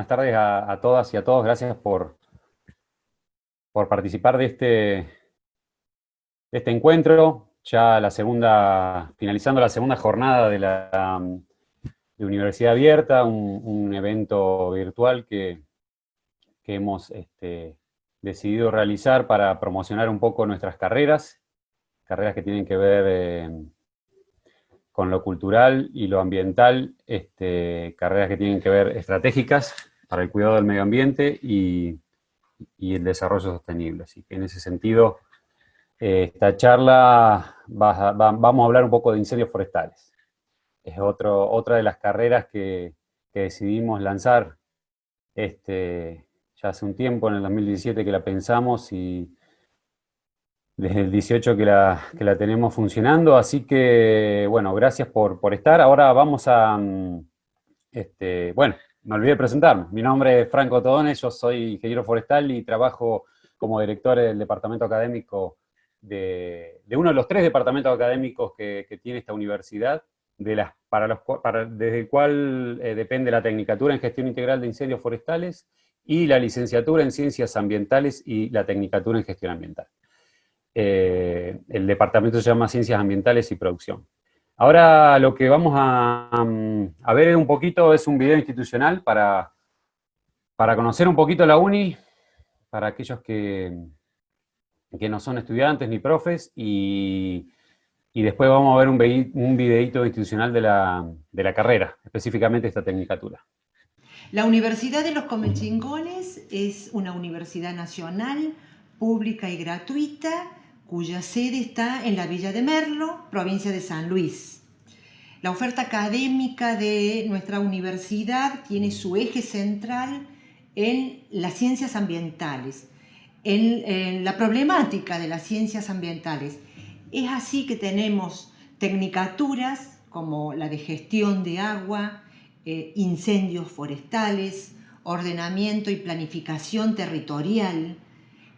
buenas tardes a todas y a todos. Gracias por participar de este encuentro. Ya finalizando la segunda jornada de Universidad Abierta, un evento virtual que hemos decidido realizar para promocionar un poco nuestras carreras que tienen que ver con lo cultural y lo ambiental, carreras que tienen que ver estratégicas para el cuidado del medio ambiente y el desarrollo sostenible. Así que en ese sentido, esta charla vamos a hablar un poco de incendios forestales. Es otra de las carreras que decidimos lanzar ya hace un tiempo, en el 2017 que la pensamos y desde el 18 que la tenemos funcionando. Así que, bueno, gracias por estar. Ahora vamos a... bueno, me olvidé de presentarme. Mi nombre es Franco Todones, yo soy ingeniero forestal y trabajo como director del departamento académico de uno de los 3 departamentos académicos que tiene esta universidad, desde el cual depende la Tecnicatura en Gestión Integral de Incendios Forestales y la licenciatura en Ciencias Ambientales y la Tecnicatura en Gestión Ambiental. El departamento se llama Ciencias Ambientales y Producción. Ahora lo que vamos a ver un poquito es un video institucional para conocer un poquito la UNI, para aquellos que no son estudiantes ni profes, y después vamos a ver un videíto institucional de la carrera, específicamente esta tecnicatura. La Universidad de los Comechingones es una universidad nacional, pública y gratuita, cuya sede está en la Villa de Merlo, provincia de San Luis. La oferta académica de nuestra universidad tiene su eje central en las ciencias ambientales, en la problemática de las ciencias ambientales. Es así que tenemos tecnicaturas como la de gestión de agua, incendios forestales, ordenamiento y planificación territorial,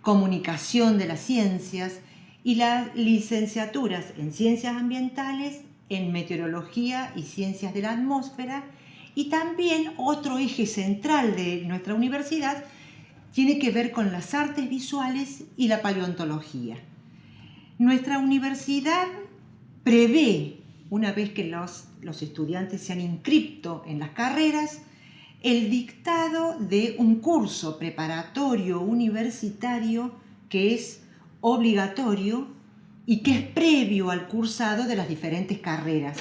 comunicación de las ciencias y las licenciaturas en ciencias ambientales, en meteorología y ciencias de la atmósfera. Y también otro eje central de nuestra universidad tiene que ver con las artes visuales y la paleontología. Nuestra universidad prevé, una vez que los estudiantes se han inscrito en las carreras, el dictado de un curso preparatorio universitario que es obligatorio y que es previo al cursado de las diferentes carreras.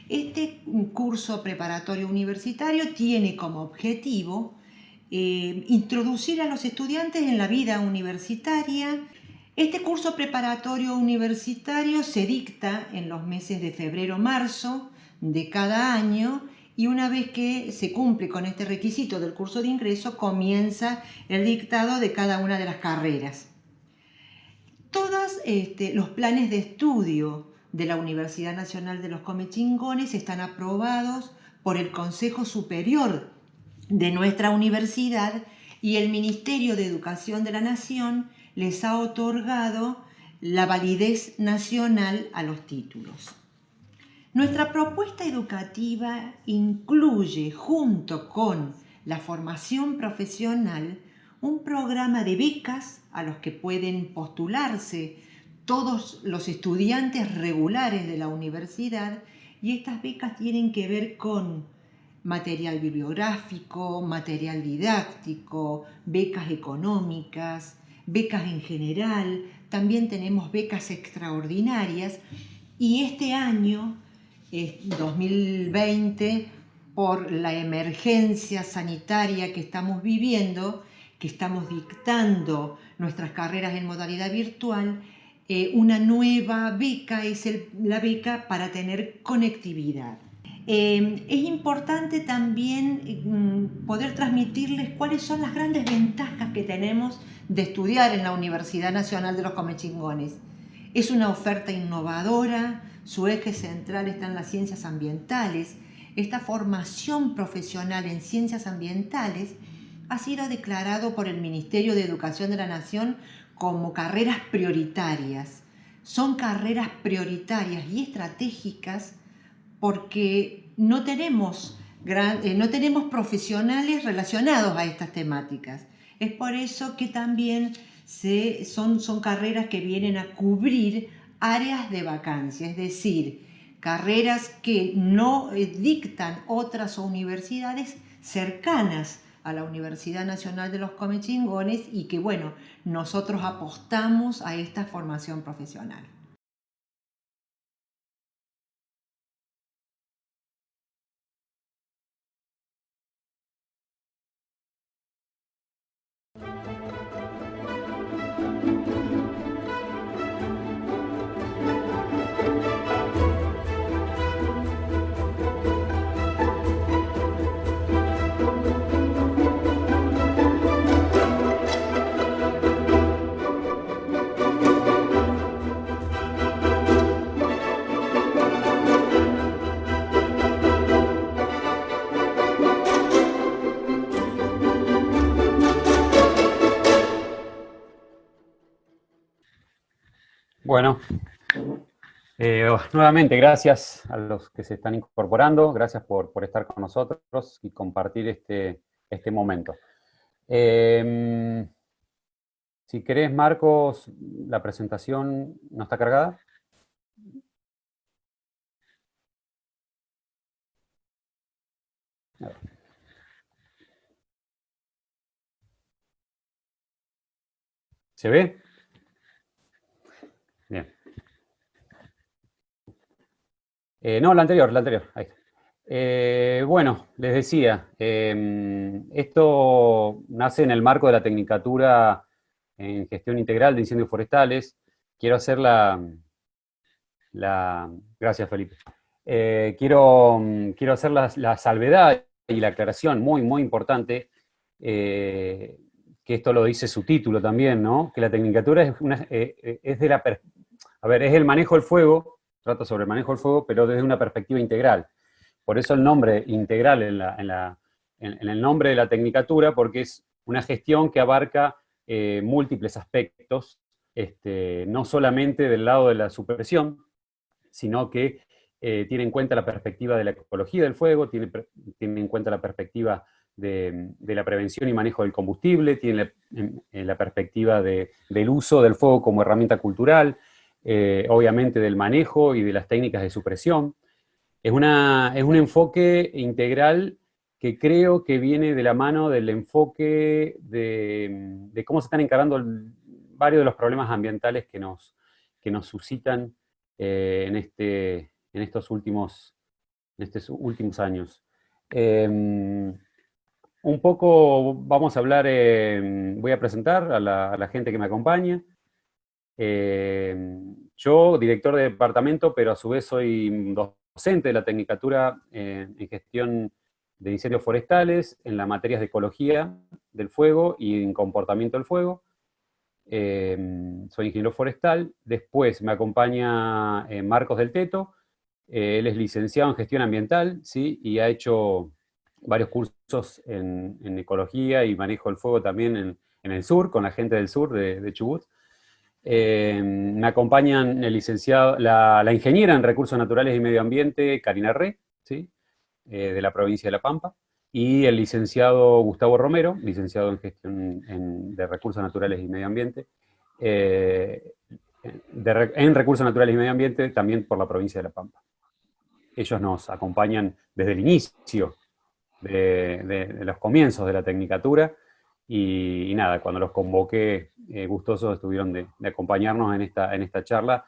Este curso preparatorio universitario tiene como objetivo introducir a los estudiantes en la vida universitaria. Este curso preparatorio universitario se dicta en los meses de febrero-marzo de cada año, y una vez que se cumple con este requisito del curso de ingreso, comienza el dictado de cada una de las carreras. Todos los planes de estudio de la Universidad Nacional de los Comechingones están aprobados por el Consejo Superior de nuestra universidad, y el Ministerio de Educación de la Nación les ha otorgado la validez nacional a los títulos. Nuestra propuesta educativa incluye, junto con la formación profesional, un programa de becas a los que pueden postularse todos los estudiantes regulares de la universidad, y estas becas tienen que ver con material bibliográfico, material didáctico, becas económicas, becas en general. También tenemos becas extraordinarias, y este año 2020, por la emergencia sanitaria que estamos viviendo, que estamos dictando nuestras carreras en modalidad virtual, una nueva beca es la beca para tener conectividad. Es importante también poder transmitirles cuáles son las grandes ventajas que tenemos de estudiar en la Universidad Nacional de los Comechingones. Es una oferta innovadora, su eje central está en las ciencias ambientales. Esta formación profesional en ciencias ambientales ha sido declarado por el Ministerio de Educación de la Nación como carreras prioritarias. Son carreras prioritarias y estratégicas porque no tenemos no tenemos profesionales relacionados a estas temáticas. Es por eso que también son carreras que vienen a cubrir áreas de vacancia, es decir, carreras que no dictan otras universidades cercanas a la Universidad Nacional de los Comechingones y que, bueno, nosotros apostamos a esta formación profesional. Bueno, nuevamente gracias a los que se están incorporando, gracias por estar con nosotros y compartir este momento. Si querés, Marcos, la presentación no está cargada. A ver. ¿Se ve? Bien. No, la anterior, ahí. Bueno, les decía, esto nace en el marco de la Tecnicatura en Gestión Integral de Incendios Forestales. Quiero hacer Gracias, Felipe. Quiero hacer la salvedad y la aclaración muy, muy importante, que esto lo dice su título también, ¿no? Que la Tecnicatura es el manejo del fuego, trata sobre el manejo del fuego, pero desde una perspectiva integral. Por eso el nombre integral en el nombre de la Tecnicatura, porque es una gestión que abarca múltiples aspectos, no solamente del lado de la supresión, sino que tiene en cuenta la perspectiva de la ecología del fuego, tiene en cuenta la perspectiva de la prevención y manejo del combustible, tiene la perspectiva del uso del fuego como herramienta cultural, obviamente del manejo y de las técnicas de supresión. Es un enfoque integral que creo que viene de la mano del enfoque de cómo se están encarando varios de los problemas ambientales que nos suscitan en estos últimos años. Un poco vamos a hablar, voy a presentar a la gente que me acompaña. Yo, director de departamento, pero a su vez soy docente de la Tecnicatura en Gestión de Incendios Forestales, en las materias de Ecología del Fuego y en Comportamiento del Fuego. Soy ingeniero forestal. Después me acompaña Marcos del Teto. Él es licenciado en Gestión Ambiental, ¿sí? Y ha hecho varios cursos en Ecología y Manejo del Fuego también en el sur, con la gente del sur de Chubut. Me acompañan el licenciado, la ingeniera en Recursos Naturales y Medio Ambiente, Karina Re, ¿sí? De la provincia de La Pampa, y el licenciado Gustavo Romero, licenciado en Gestión de Recursos Naturales y Medio Ambiente, en Recursos Naturales y Medio Ambiente también por la provincia de La Pampa. Ellos nos acompañan desde el inicio de los comienzos de la Tecnicatura, y nada, cuando los convoqué, gustosos estuvieron de acompañarnos en esta charla,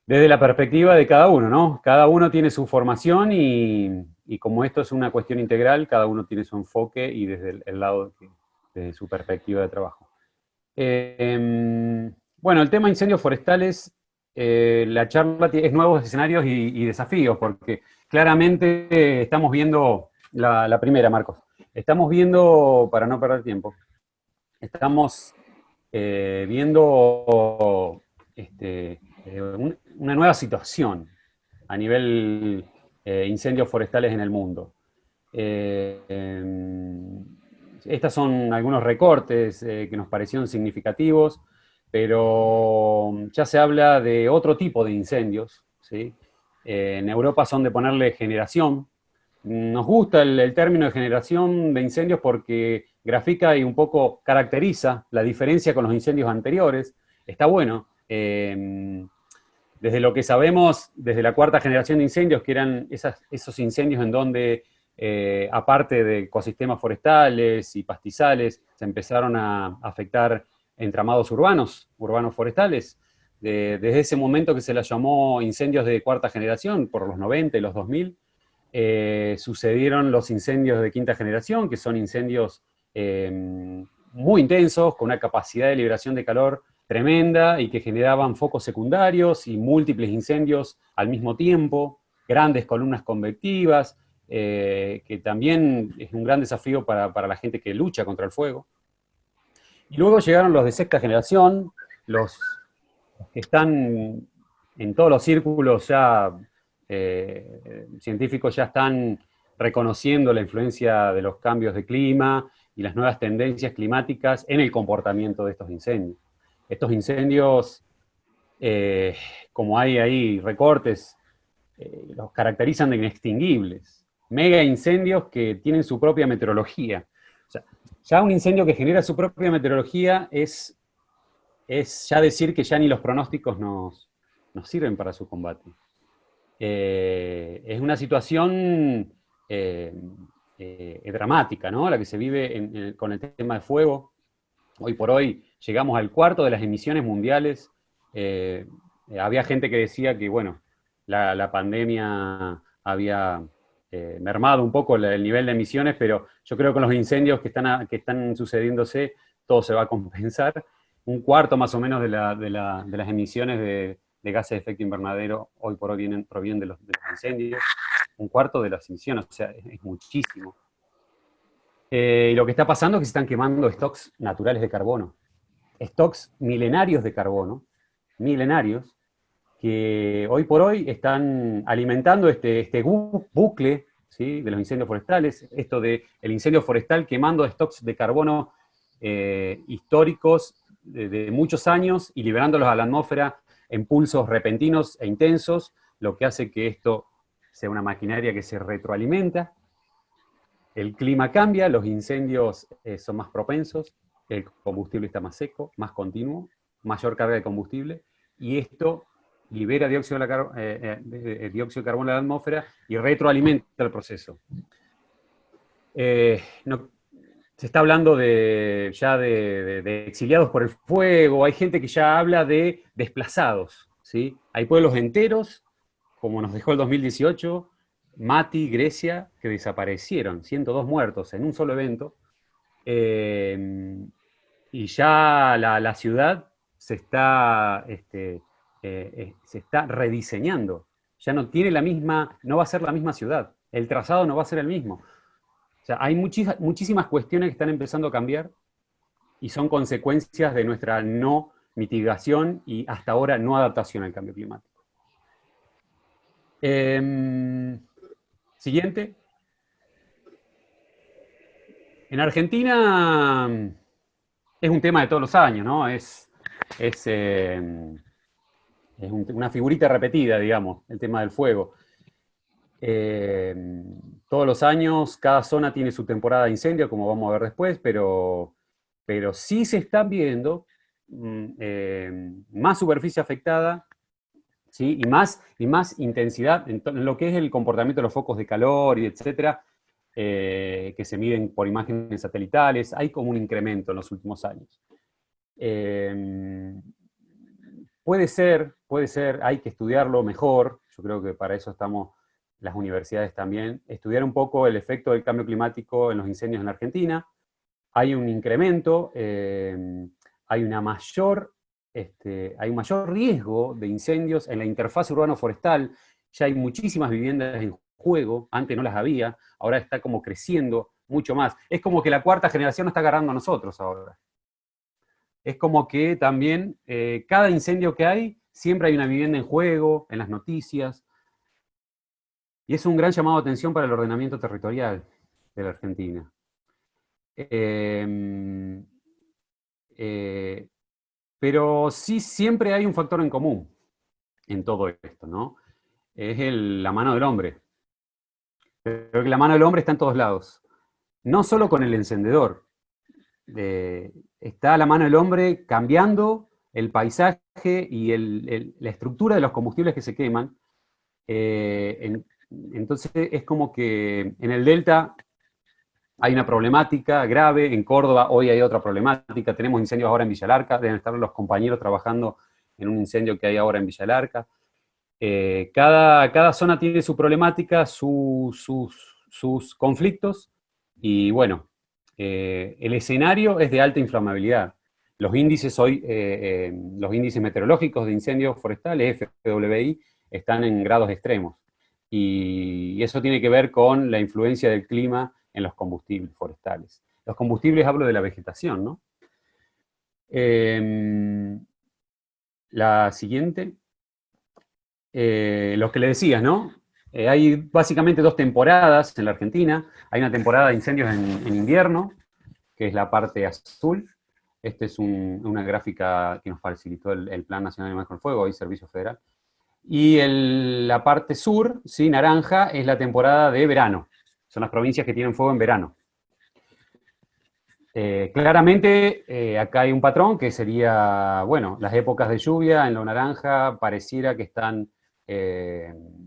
desde la perspectiva de cada uno, ¿no? Cada uno tiene su formación y como esto es una cuestión integral, cada uno tiene su enfoque y desde el lado, desde su perspectiva de trabajo. Bueno, el tema incendios forestales, la charla es nuevos escenarios y desafíos, porque claramente estamos viendo, la primera, Marcos, estamos viendo, para no perder tiempo, estamos viendo una nueva situación a nivel incendios forestales en el mundo. Estos son algunos recortes que nos parecieron significativos, pero ya se habla de otro tipo de incendios, ¿sí? En Europa son de ponerle generación, nos gusta el término de generación de incendios porque grafica y un poco caracteriza la diferencia con los incendios anteriores. Está bueno. Desde lo que sabemos, desde la cuarta generación de incendios, que eran esos incendios en donde, aparte de ecosistemas forestales y pastizales, se empezaron a afectar entramados urbanos forestales. Desde ese momento que se la llamó incendios de cuarta generación, por los 90 y los 2000, sucedieron los incendios de quinta generación, que son incendios muy intensos, con una capacidad de liberación de calor tremenda y que generaban focos secundarios y múltiples incendios al mismo tiempo, grandes columnas convectivas, que también es un gran desafío para la gente que lucha contra el fuego. Y luego llegaron los de sexta generación, los que están en todos los círculos ya científicos ya están reconociendo la influencia de los cambios de clima y las nuevas tendencias climáticas en el comportamiento de estos incendios. Estos incendios, como hay ahí recortes, los caracterizan de inextinguibles. Mega incendios que tienen su propia meteorología. O sea, ya un incendio que genera su propia meteorología es ya decir que ya ni los pronósticos nos sirven para su combate. Es una situación dramática, ¿no? La que se vive con el tema de fuego. Hoy por hoy llegamos al cuarto de las emisiones mundiales. Había gente que decía que, bueno, la pandemia había mermado un poco el nivel de emisiones, pero yo creo que con los incendios que están sucediéndose, todo se va a compensar. Un cuarto más o menos de las emisiones de gases de efecto invernadero hoy por hoy provienen de los incendios. Un cuarto de las emisiones, o sea, es muchísimo. Y lo que está pasando es que se están quemando stocks naturales de carbono, stocks milenarios de carbono, milenarios, que hoy por hoy están alimentando este bucle, ¿sí?, de los incendios forestales, esto del incendio forestal quemando stocks de carbono históricos de muchos años y liberándolos a la atmósfera en pulsos repentinos e intensos, lo que hace que esto sea una maquinaria que se retroalimenta. El clima cambia, los incendios son más propensos, el combustible está más seco, más continuo, mayor carga de combustible, y esto libera dióxido de carbono a la atmósfera y retroalimenta el proceso. Se está hablando ya de exiliados por el fuego, hay gente que ya habla de desplazados, ¿sí? Hay pueblos enteros, como nos dejó el 2018, Mati, Grecia, que desaparecieron, 102 muertos en un solo evento, y ya la ciudad se está rediseñando, ya no tiene no va a ser la misma ciudad, el trazado no va a ser el mismo. O sea, hay muchísimas cuestiones que están empezando a cambiar y son consecuencias de nuestra no mitigación y hasta ahora no adaptación al cambio climático. Siguiente. En Argentina es un tema de todos los años, ¿no? Es una figurita repetida, digamos, el tema del fuego. Todos los años, cada zona tiene su temporada de incendio, como vamos a ver después, pero sí se están viendo más superficie afectada, ¿sí?, y más intensidad en lo que es el comportamiento de los focos de calor y etcétera, que se miden por imágenes satelitales. Hay como un incremento en los últimos años. Puede ser, hay que estudiarlo mejor. Yo creo que para eso estamos las universidades también, estudiar un poco el efecto del cambio climático en los incendios en la Argentina. Hay un incremento, hay un mayor riesgo de incendios en la interfaz urbano-forestal. Ya hay muchísimas viviendas en juego, antes no las había, ahora está como creciendo mucho más. Es como que la cuarta generación nos está agarrando a nosotros ahora. Es como que también cada incendio que hay, siempre hay una vivienda en juego, en las noticias. Y es un gran llamado de atención para el ordenamiento territorial de la Argentina. Pero sí siempre hay un factor en común en todo esto, ¿no? Es la mano del hombre. Creo que la mano del hombre está en todos lados. No solo con el encendedor. Está la mano del hombre cambiando el paisaje y la estructura de los combustibles que se queman. Entonces es como que en el Delta hay una problemática grave, en Córdoba hoy hay otra problemática, tenemos incendios ahora en Villa Larca, deben estar los compañeros trabajando en un incendio que hay ahora en Villa Larca. Cada zona tiene su problemática, sus conflictos, y bueno, el escenario es de alta inflamabilidad. Los índices hoy, los índices meteorológicos de incendios forestales, FWI, están en grados extremos. Y eso tiene que ver con la influencia del clima en los combustibles forestales. Los combustibles, hablo de la vegetación, ¿no? La siguiente. Lo que le decías, ¿no? Hay básicamente 2 temporadas en la Argentina. Hay una temporada de incendios en invierno, que es la parte azul. Esta es una gráfica que nos facilitó el Plan Nacional de Manejo del Fuego y Servicio Federal. Y la parte sur, ¿sí? Naranja, es la temporada de verano. Son las provincias que tienen fuego en verano. Claramente, acá hay un patrón que sería, bueno, las épocas de lluvia en lo naranja pareciera que están en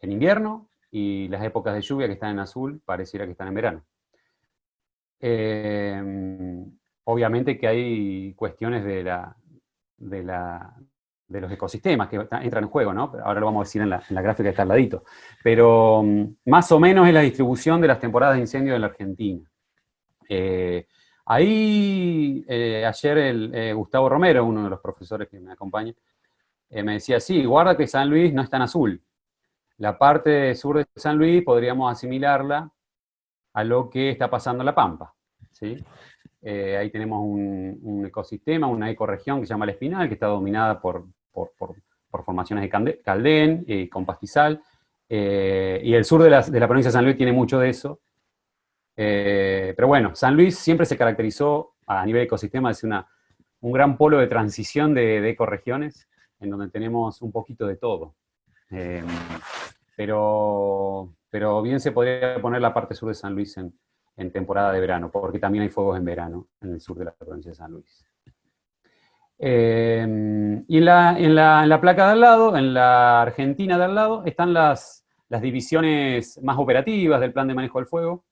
invierno, y las épocas de lluvia que están en azul pareciera que están en verano. Obviamente que hay cuestiones de los ecosistemas que entran en juego, ¿no? Ahora lo vamos a decir en la gráfica que está al ladito. Pero más o menos es la distribución de las temporadas de incendio en la Argentina. Ayer Gustavo Romero, uno de los profesores que me acompaña, me decía, sí, guarda que San Luis no está en azul. La parte sur de San Luis podríamos asimilarla a lo que está pasando en La Pampa, ¿sí? Ahí tenemos un ecosistema, una ecorregión que se llama El Espinal, que está dominada por formaciones de caldén con pastizal, y el sur de la provincia de San Luis tiene mucho de eso. Pero bueno, San Luis siempre se caracterizó a nivel ecosistema de ser un gran polo de transición de ecorregiones, en donde tenemos un poquito de todo. Pero bien se podría poner la parte sur de San Luis en temporada de verano, porque también hay fuegos en verano en el sur de la provincia de San Luis. Y en la placa de al lado, en la Argentina de al lado, están las divisiones más operativas del plan de manejo del fuego,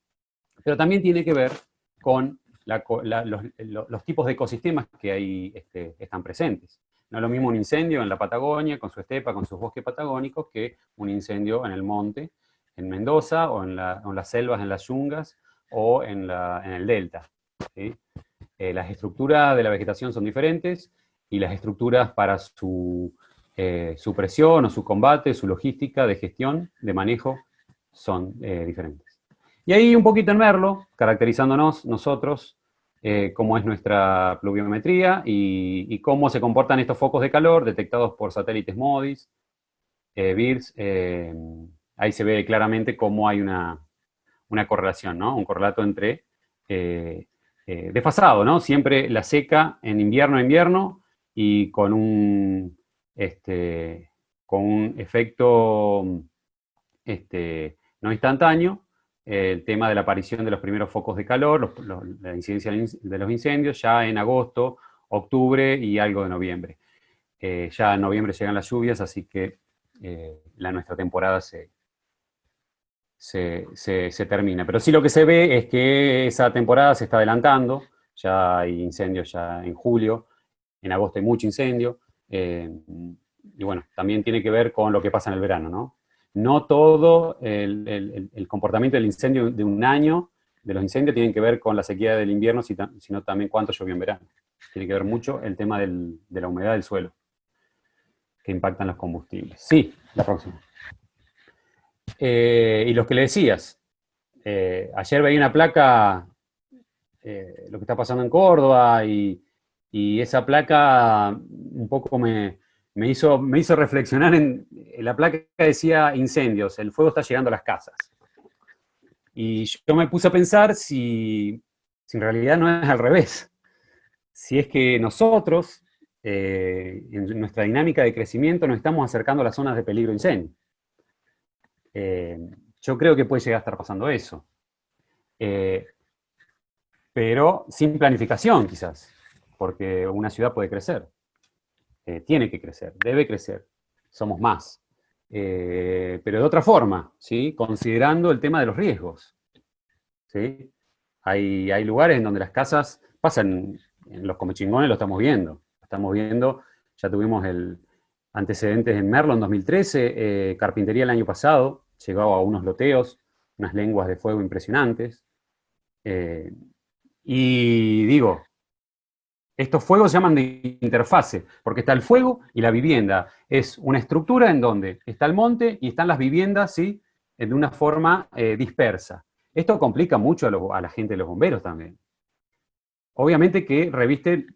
pero también tiene que ver con los tipos de ecosistemas que ahí están presentes. No es lo mismo un incendio en la Patagonia, con su estepa, con sus bosques patagónicos, que un incendio en el monte, en Mendoza, o en las selvas, en las yungas, o en el delta, ¿sí? Las estructuras de la vegetación son diferentes, y las estructuras para su supresión o su combate, su logística de gestión, de manejo, son diferentes. Y ahí un poquito en Merlo, caracterizándonos nosotros, cómo es nuestra pluviometría y cómo se comportan estos focos de calor detectados por satélites MODIS, BIRS. Ahí se ve claramente cómo hay una correlación, ¿no? Un correlato entre desfasado, ¿no? Siempre la seca en invierno, y con un efecto no instantáneo, el tema de la aparición de los primeros focos de calor, la incidencia de los incendios, ya en agosto, octubre y algo de noviembre. Ya en noviembre llegan las lluvias, así que nuestra temporada se termina. Pero sí, lo que se ve es que esa temporada se está adelantando, ya hay incendios ya en julio, en agosto hay mucho incendio, y bueno, también tiene que ver con lo que pasa en el verano, ¿no? No todo el comportamiento del incendio de un año, de los incendios, tiene que ver con la sequía del invierno, sino también cuánto llovió en verano. Tiene que ver mucho el tema de la humedad del suelo, que impactan los combustibles. Sí, la próxima. Y los que le decías, ayer veía una placa, lo que está pasando en Córdoba, y esa placa un poco me hizo reflexionar. La placa decía incendios, el fuego está llegando a las casas. Y yo me puse a pensar si en realidad no es al revés. Si es que nosotros, en nuestra dinámica de crecimiento, nos estamos acercando a las zonas de peligro de incendio. Yo creo que puede llegar a estar pasando eso. Pero sin planificación, quizás, porque una ciudad puede crecer, tiene que crecer, debe crecer, somos más. Pero de otra forma, ¿sí? Considerando el tema de los riesgos. ¿Sí? Hay lugares en donde las casas pasan, en los Comechingones lo estamos viendo, ya tuvimos el antecedentes en Merlo en 2013, Carpintería el año pasado, llegó a unos loteos, unas lenguas de fuego impresionantes, eh, y digo, estos fuegos se llaman de interfase, porque está el fuego y la vivienda. Es una estructura en donde está el monte y están las viviendas, ¿sí? De una forma dispersa. Esto complica mucho a la gente de los bomberos también. Obviamente que reviste,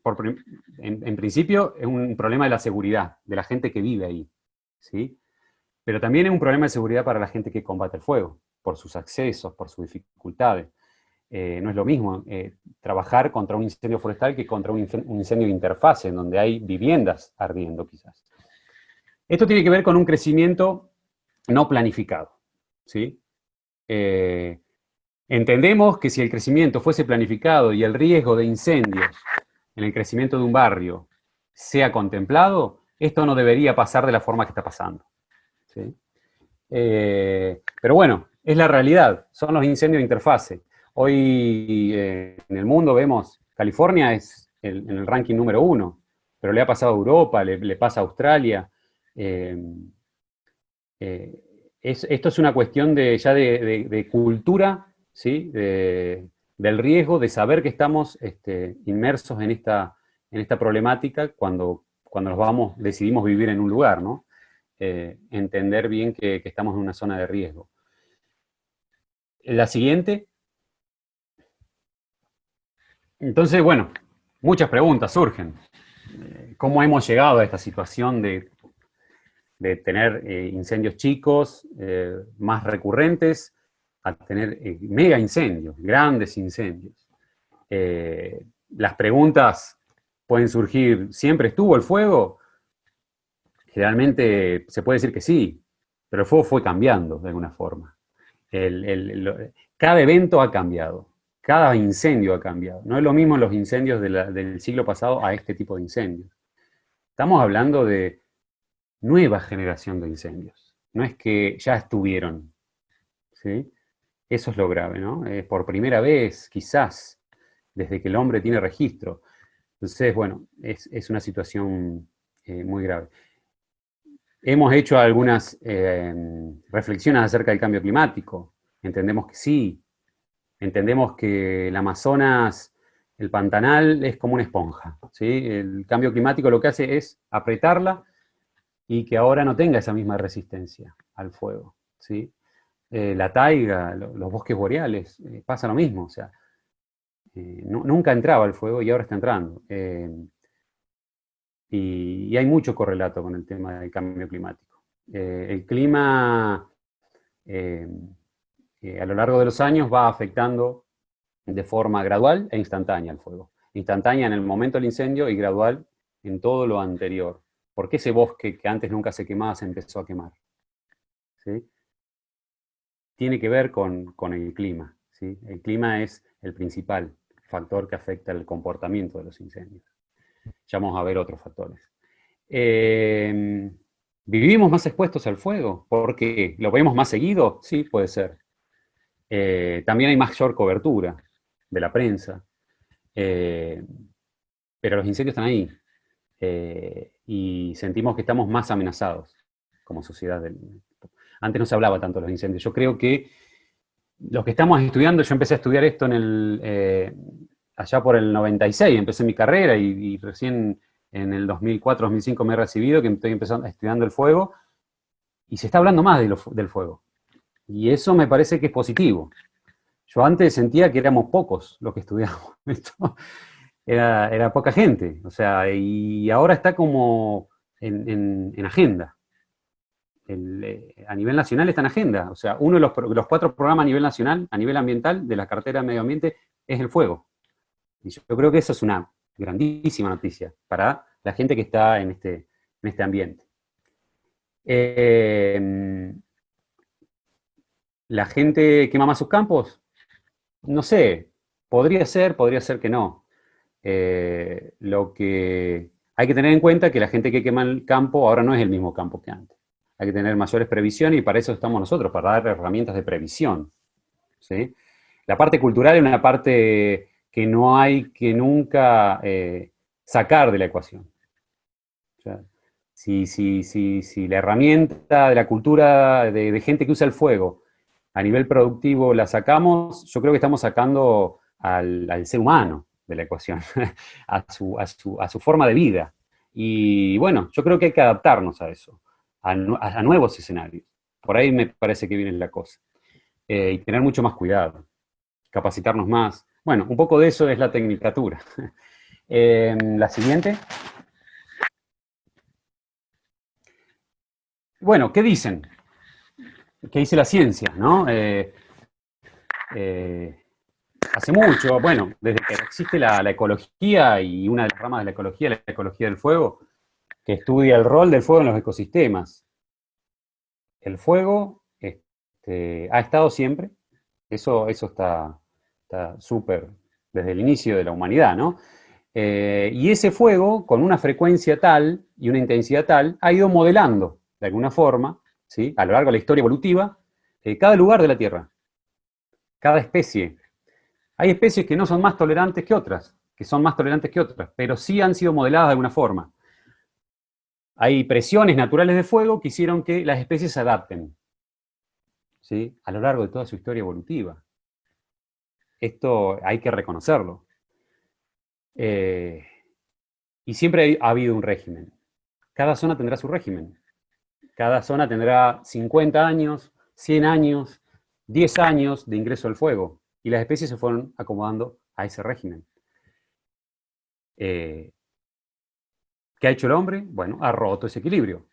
en principio, es un problema de la seguridad, de la gente que vive ahí, ¿sí? Pero también es un problema de seguridad para la gente que combate el fuego, por sus accesos, por sus dificultades. No es lo mismo trabajar contra un incendio forestal que contra un incendio de interfase, en donde hay viviendas ardiendo quizás. Esto tiene que ver con un crecimiento no planificado, ¿sí? Entendemos que si el crecimiento fuese planificado y el riesgo de incendios en el crecimiento de un barrio sea contemplado, esto no debería pasar de la forma que está pasando, ¿sí? Pero bueno, es la realidad, son los incendios de interfase. Hoy en el mundo vemos, California es en el ranking número 1, pero le ha pasado a Europa, le pasa a Australia. Eh, esto es una cuestión ya de cultura, ¿sí? Del riesgo, de saber que estamos inmersos en esta problemática cuando decidimos vivir en un lugar, ¿no? Entender bien que estamos en una zona de riesgo. La siguiente. Entonces, bueno, muchas preguntas surgen. ¿Cómo hemos llegado a esta situación de tener incendios chicos, más recurrentes, a tener mega incendios, grandes incendios? Las preguntas pueden surgir, ¿siempre estuvo el fuego? Generalmente se puede decir que sí, pero el fuego fue cambiando de alguna forma. Cada evento ha cambiado, cada incendio ha cambiado. No es lo mismo los incendios del siglo pasado a este tipo de incendios. Estamos hablando de nueva generación de incendios. No es que ya estuvieron, ¿sí? Eso es lo grave, ¿no? Por primera vez, quizás, desde que el hombre tiene registro. Entonces, bueno, es una situación muy grave. Hemos hecho algunas reflexiones acerca del cambio climático. Entendemos que sí. Entendemos que el Amazonas, el Pantanal, es como una esponja, ¿sí? El cambio climático lo que hace es apretarla y que ahora no tenga esa misma resistencia al fuego, ¿sí? La taiga, los bosques boreales, pasa lo mismo. O sea, nunca entraba el fuego y ahora está entrando. Y hay mucho correlato con el tema del cambio climático. El clima a lo largo de los años va afectando de forma gradual e instantánea el fuego. Instantánea en el momento del incendio y gradual en todo lo anterior. ¿Por qué ese bosque que antes nunca se quemaba se empezó a quemar? ¿Sí? Tiene que ver con el clima, ¿sí? El clima es el principal factor que afecta el comportamiento de los incendios. Ya vamos a ver otros factores. ¿Vivimos más expuestos al fuego? ¿Por qué? ¿Lo vemos más seguido? Sí, puede ser. También hay mayor cobertura de la prensa, pero los incendios están ahí y sentimos que estamos más amenazados como sociedad. Antes no se hablaba tanto de los incendios. Yo creo que los que estamos estudiando, yo empecé a estudiar esto allá por el 96, empecé mi carrera y recién en el 2004-2005 me he recibido, que estoy estudiando el fuego, y se está hablando más del fuego. Y eso me parece que es positivo. Yo antes sentía que éramos pocos los que estudiábamos esto. Era poca gente. O sea, y ahora está como en agenda. A nivel nacional está en agenda. O sea, uno de los 4 programas a nivel nacional, a nivel ambiental, de la cartera de medio ambiente, es el fuego. Y yo creo que eso es una grandísima noticia para la gente que está en este ambiente. ¿La gente quema más sus campos? No sé, podría ser que no. Lo que hay que tener en cuenta es que la gente que quema el campo ahora no es el mismo campo que antes. Hay que tener mayores previsiones y para eso estamos nosotros, para dar herramientas de previsión. ¿Sí? La parte cultural es una parte que no hay que nunca sacar de la ecuación. O sea, si la herramienta de la cultura de gente que usa el fuego a nivel productivo la sacamos, yo creo que estamos sacando al ser humano de la ecuación, a su forma de vida. Y bueno, yo creo que hay que adaptarnos a eso, a nuevos escenarios. Por ahí me parece que viene la cosa. Y tener mucho más cuidado, capacitarnos más. Bueno, un poco de eso es la tecnicatura. La siguiente. Bueno, ¿qué dicen? ¿Qué dice la ciencia? ¿No? Eh, hace mucho, bueno, desde que existe la ecología y una de las ramas de la ecología del fuego, que estudia el rol del fuego en los ecosistemas. El fuego ha estado siempre, eso está súper desde el inicio de la humanidad, ¿no? Y ese fuego, con una frecuencia tal y una intensidad tal, ha ido modelando, de alguna forma, ¿sí? A lo largo de la historia evolutiva, cada lugar de la Tierra, cada especie. Hay especies que no son más tolerantes que otras, que son más tolerantes que otras, pero sí han sido modeladas de alguna forma. Hay presiones naturales de fuego que hicieron que las especies se adapten, ¿sí? A lo largo de toda su historia evolutiva. Esto hay que reconocerlo. Y siempre ha habido un régimen. Cada zona tendrá su régimen. Cada zona tendrá 50 años, 100 años, 10 años de ingreso al fuego. Y las especies se fueron acomodando a ese régimen. ¿Qué ha hecho el hombre? Bueno, ha roto ese equilibrio.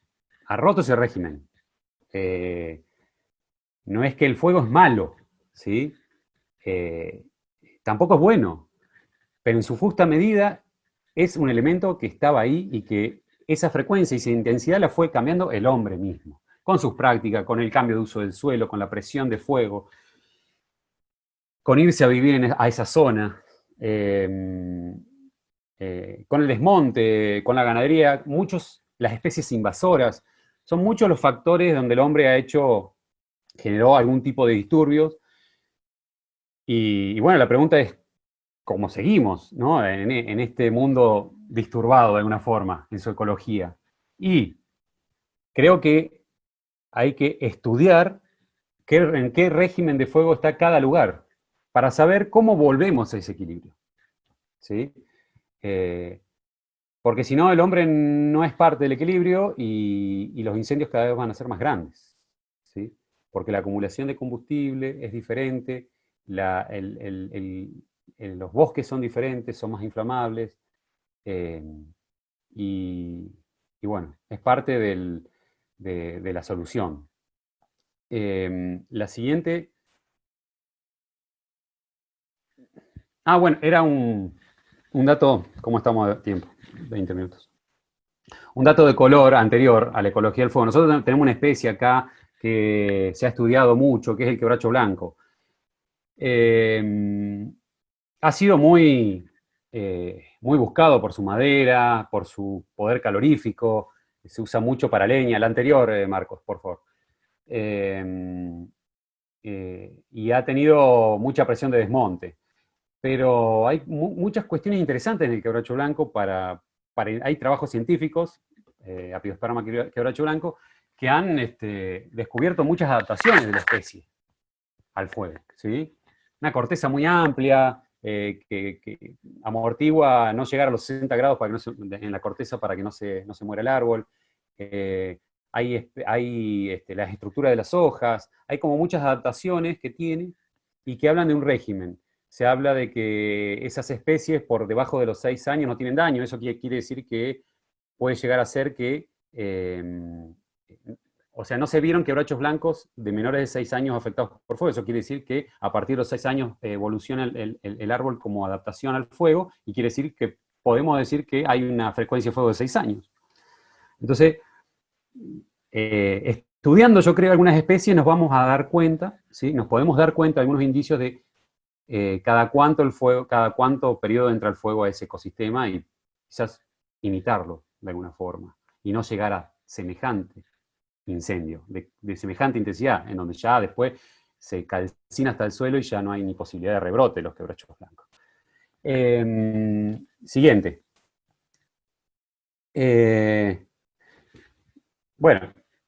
Ha roto ese régimen. No es que el fuego es malo, ¿sí? Tampoco es bueno, pero en su justa medida es un elemento que estaba ahí y que esa frecuencia y esa intensidad la fue cambiando el hombre mismo, con sus prácticas, con el cambio de uso del suelo, con la presión de fuego, con irse a vivir a esa zona, con el desmonte, con la ganadería, las especies invasoras, son muchos los factores donde el hombre generó algún tipo de disturbios. Y bueno, la pregunta es, ¿cómo seguimos, ¿no? En este mundo disturbado de alguna forma, en su ecología? Y creo que hay que estudiar en qué régimen de fuego está cada lugar, para saber cómo volvemos a ese equilibrio, ¿sí? Porque si no, el hombre no es parte del equilibrio y los incendios cada vez van a ser más grandes, ¿sí? Porque la acumulación de combustible es diferente, los bosques son diferentes, son más inflamables, eh, y, y bueno, es parte de la solución. La siguiente. Ah, bueno, era un dato, ¿cómo estamos de tiempo? 20 minutos. Un dato de color anterior a la ecología del fuego. Nosotros tenemos una especie acá que se ha estudiado mucho, que es el quebracho blanco. Ha sido muy buscado por su madera, por su poder calorífico, se usa mucho para leña. La anterior, Marcos, por favor. Y ha tenido mucha presión de desmonte. Pero hay muchas cuestiones interesantes en el quebracho blanco hay trabajos científicos, Apiosperma quebracho blanco, que han descubierto muchas adaptaciones de la especie al fuego, ¿sí? Una corteza muy amplia, que amortigua no llegar a los 60 grados en la corteza para que no se muera el árbol. Hay las estructuras de las hojas, hay como muchas adaptaciones que tiene y que hablan de un régimen. Se habla de que esas especies por debajo de los 6 años no tienen daño. Eso quiere decir que puede llegar a ser que, o sea, no se vieron quebrachos blancos de menores de 6 años afectados por fuego. Eso quiere decir que a partir de los 6 años evoluciona el árbol como adaptación al fuego y quiere decir que podemos decir que hay una frecuencia de fuego de 6 años. Entonces, estudiando, yo creo, algunas especies nos vamos a dar cuenta, ¿sí? Nos podemos dar cuenta de algunos indicios de cada cuánto el fuego, cada cuánto periodo entra el fuego a ese ecosistema y quizás imitarlo de alguna forma y no llegar a semejante incendio, de semejante intensidad, en donde ya después se calcina hasta el suelo y ya no hay ni posibilidad de rebrote los quebrachos blancos. Siguiente. Bueno,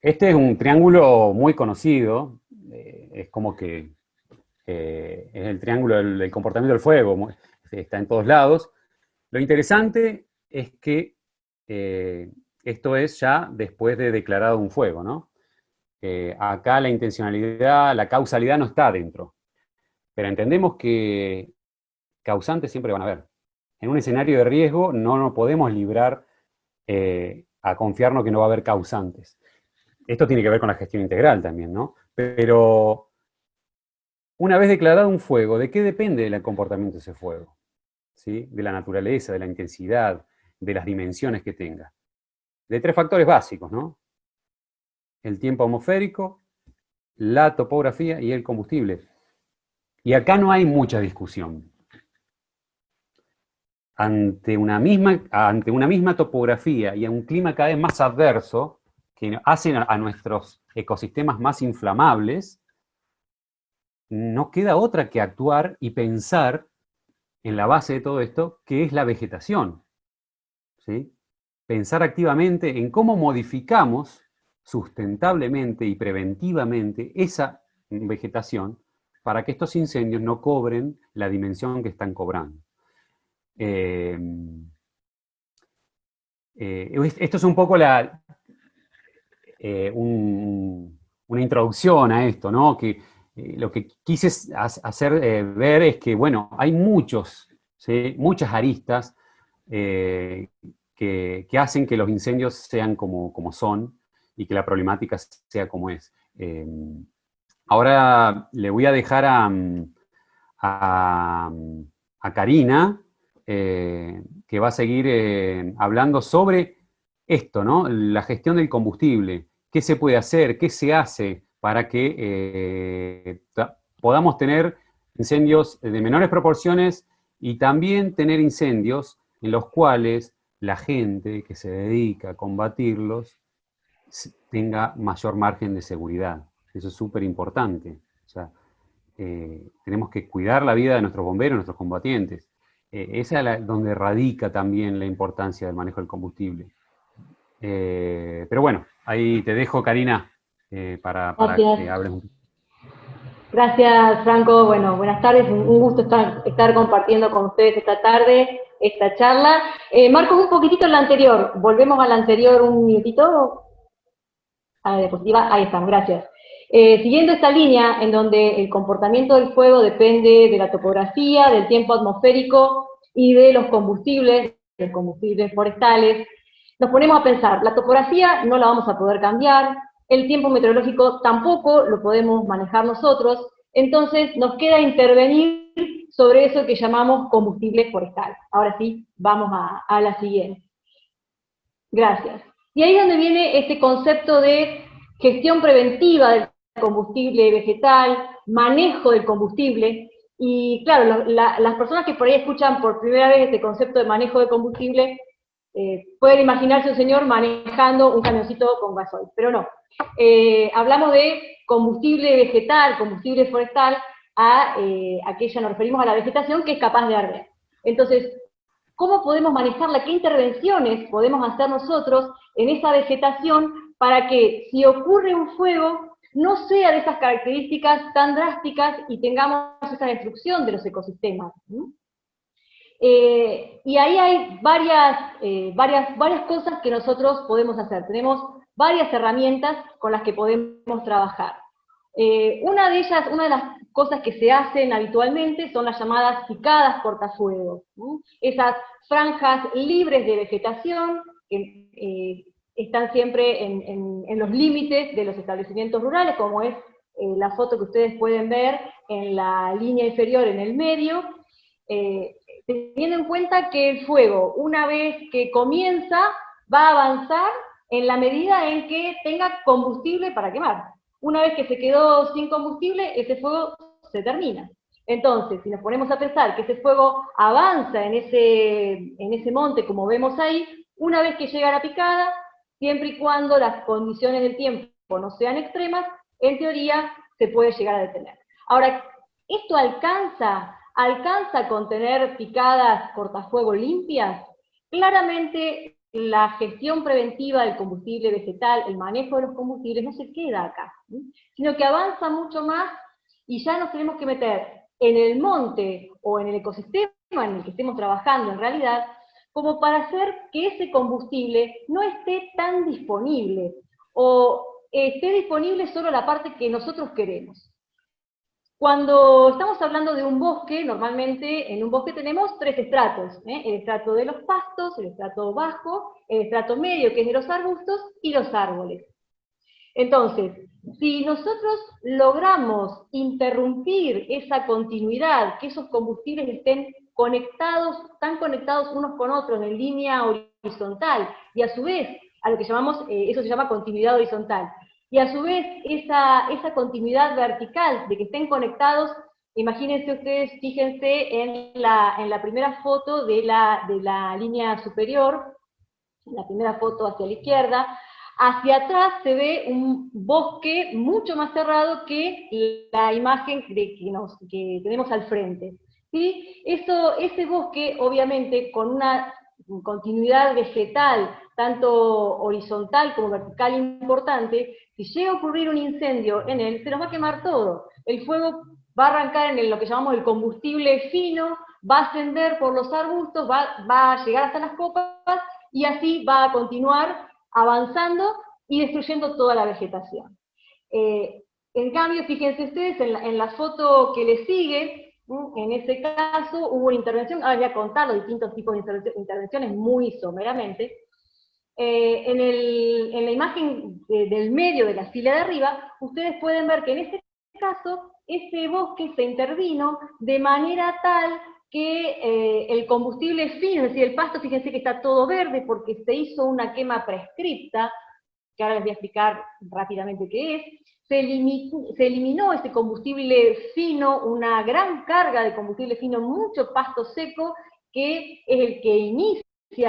este es un triángulo muy conocido, es como que es el triángulo del comportamiento del fuego, está en todos lados. Lo interesante es que esto es ya después de declarado un fuego, ¿no? Acá la intencionalidad, la causalidad no está dentro, pero entendemos que causantes siempre van a haber. En un escenario de riesgo no nos podemos librar a confiarnos que no va a haber causantes. Esto tiene que ver con la gestión integral también, ¿no? Pero una vez declarado un fuego, ¿de qué depende el comportamiento de ese fuego? ¿Sí? De la naturaleza, de la intensidad, de las dimensiones que tenga. De tres factores básicos, ¿no? El tiempo atmosférico, la topografía y el combustible. Y acá no hay mucha discusión. Ante una misma topografía y a un clima cada vez más adverso, que hacen a nuestros ecosistemas más inflamables, no queda otra que actuar y pensar en la base de todo esto, que es la vegetación. ¿Sí? Pensar activamente en cómo modificamos sustentablemente y preventivamente esa vegetación para que estos incendios no cobren la dimensión que están cobrando. Esto es un poco una introducción a esto, ¿no? Que lo que quise hacer ver es que, bueno, hay ¿sí? Muchas aristas que hacen que los incendios sean como son y que la problemática sea como es. Ahora le voy a dejar a Karina, que va a seguir hablando sobre esto, ¿no? La gestión del combustible. ¿Qué se puede hacer? ¿Qué se hace para que podamos tener incendios de menores proporciones y también tener incendios en los cuales la gente que se dedica a combatirlos tenga mayor margen de seguridad? Eso es súper importante. O sea, tenemos que cuidar la vida de nuestros bomberos, nuestros combatientes. Esa es donde radica también la importancia del manejo del combustible. Pero bueno, ahí te dejo, Karina, para que Gracias. hables un poco. Gracias, Franco. Bueno, buenas tardes. Un gusto estar compartiendo con ustedes esta tarde, esta charla. Marco, un poquitito en la anterior. Volvemos a la anterior un minutito. A la diapositiva. Ahí estamos, gracias. Siguiendo esta línea en donde el comportamiento del fuego depende de la topografía, del tiempo atmosférico y de los combustibles forestales, nos ponemos a pensar, la topografía no la vamos a poder cambiar, el tiempo meteorológico tampoco lo podemos manejar nosotros, entonces nos queda intervenir sobre eso que llamamos combustible forestal. Ahora sí, vamos a la siguiente. Gracias. Y ahí es donde viene este concepto de gestión preventiva del combustible vegetal, manejo del combustible, y claro, las personas que por ahí escuchan por primera vez este concepto de manejo de combustible, pueden imaginarse un señor manejando un camioncito con gasoil, pero no. Hablamos de combustible vegetal, combustible forestal, aquella nos referimos a la vegetación que es capaz de arder. Entonces, ¿cómo podemos manejarla? ¿Qué intervenciones podemos hacer nosotros en esa vegetación para que si ocurre un fuego no sea de esas características tan drásticas y tengamos esa destrucción de los ecosistemas? Y ahí hay varias cosas que nosotros podemos hacer. Tenemos varias herramientas con las que podemos trabajar. Una de ellas, una de las cosas que se hacen habitualmente son las llamadas picadas cortafuegos, ¿no? Esas franjas libres de vegetación que están siempre en los límites de los establecimientos rurales, como es la foto que ustedes pueden ver en la línea inferior en el medio, teniendo en cuenta que el fuego, una vez que comienza, va a avanzar en la medida en que tenga combustible para quemar. Una vez que se quedó sin combustible, ese fuego se termina. Entonces, si nos ponemos a pensar que ese fuego avanza en ese monte, como vemos ahí, una vez que llega a la picada, siempre y cuando las condiciones del tiempo no sean extremas, en teoría se puede llegar a detener. Ahora, ¿esto alcanza con tener picadas cortafuego limpias? Claramente la gestión preventiva del combustible vegetal, el manejo de los combustibles, no se queda acá, ¿sí? Sino que avanza mucho más y ya nos tenemos que meter en el monte o en el ecosistema en el que estemos trabajando en realidad, como para hacer que ese combustible no esté tan disponible, o esté disponible solo la parte que nosotros queremos. Cuando estamos hablando de un bosque, normalmente en un bosque tenemos tres estratos, el estrato de los pastos, el estrato bajo, el estrato medio, que es de los arbustos, y los árboles. Entonces, si nosotros logramos interrumpir esa continuidad, que esos combustibles estén conectados, tan conectados unos con otros en línea horizontal, y a su vez, a lo que llamamos, eso se llama continuidad horizontal, y a su vez esa continuidad vertical, de que estén conectados, imagínense ustedes, fíjense en la primera foto de la línea superior, la primera foto hacia la izquierda, hacia atrás se ve un bosque mucho más cerrado que la imagen que tenemos al frente, ¿sí? Ese bosque, obviamente, con una continuidad vegetal, tanto horizontal como vertical importante, si llega a ocurrir un incendio en él, se nos va a quemar todo. El fuego va a arrancar en lo que llamamos el combustible fino, va a ascender por los arbustos, va a llegar hasta las copas, y así va a continuar avanzando y destruyendo toda la vegetación. En cambio, fíjense ustedes, en la foto que le sigue, en ese caso hubo una intervención, ahora voy a contar los distintos tipos de intervenciones muy someramente. En la imagen del medio de la fila de arriba, ustedes pueden ver que en este caso, ese bosque se intervino de manera tal que el combustible fino, es decir, el pasto, fíjense que está todo verde porque se hizo una quema prescripta, que ahora les voy a explicar rápidamente qué es. Se eliminó ese combustible fino, una gran carga de combustible fino, mucho pasto seco, que es el que inicia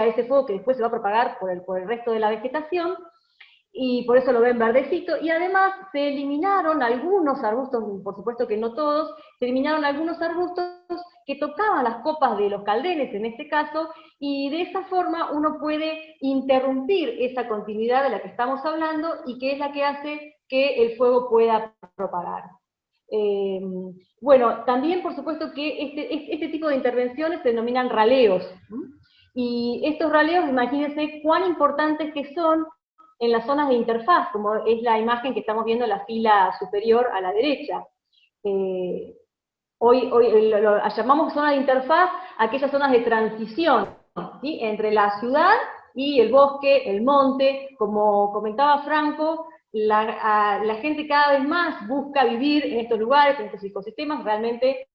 ese fuego que después se va a propagar por el resto de la vegetación, y por eso lo ven verdecito, y además se eliminaron algunos arbustos, por supuesto que no todos, se eliminaron algunos arbustos que tocaban las copas de los caldenes en este caso, y de esa forma uno puede interrumpir esa continuidad de la que estamos hablando, y que es la que hace que el fuego pueda propagar. Bueno, también por supuesto que este tipo de intervenciones se denominan raleos, y estos raleos, imagínense cuán importantes que son en las zonas de interfaz, como es la imagen que estamos viendo en la fila superior a la derecha. Hoy lo llamamos zona de interfaz aquellas zonas de transición, ¿sí? Entre la ciudad y el bosque, el monte. Como comentaba Franco, la gente cada vez más busca vivir en estos lugares, en estos ecosistemas. Realmente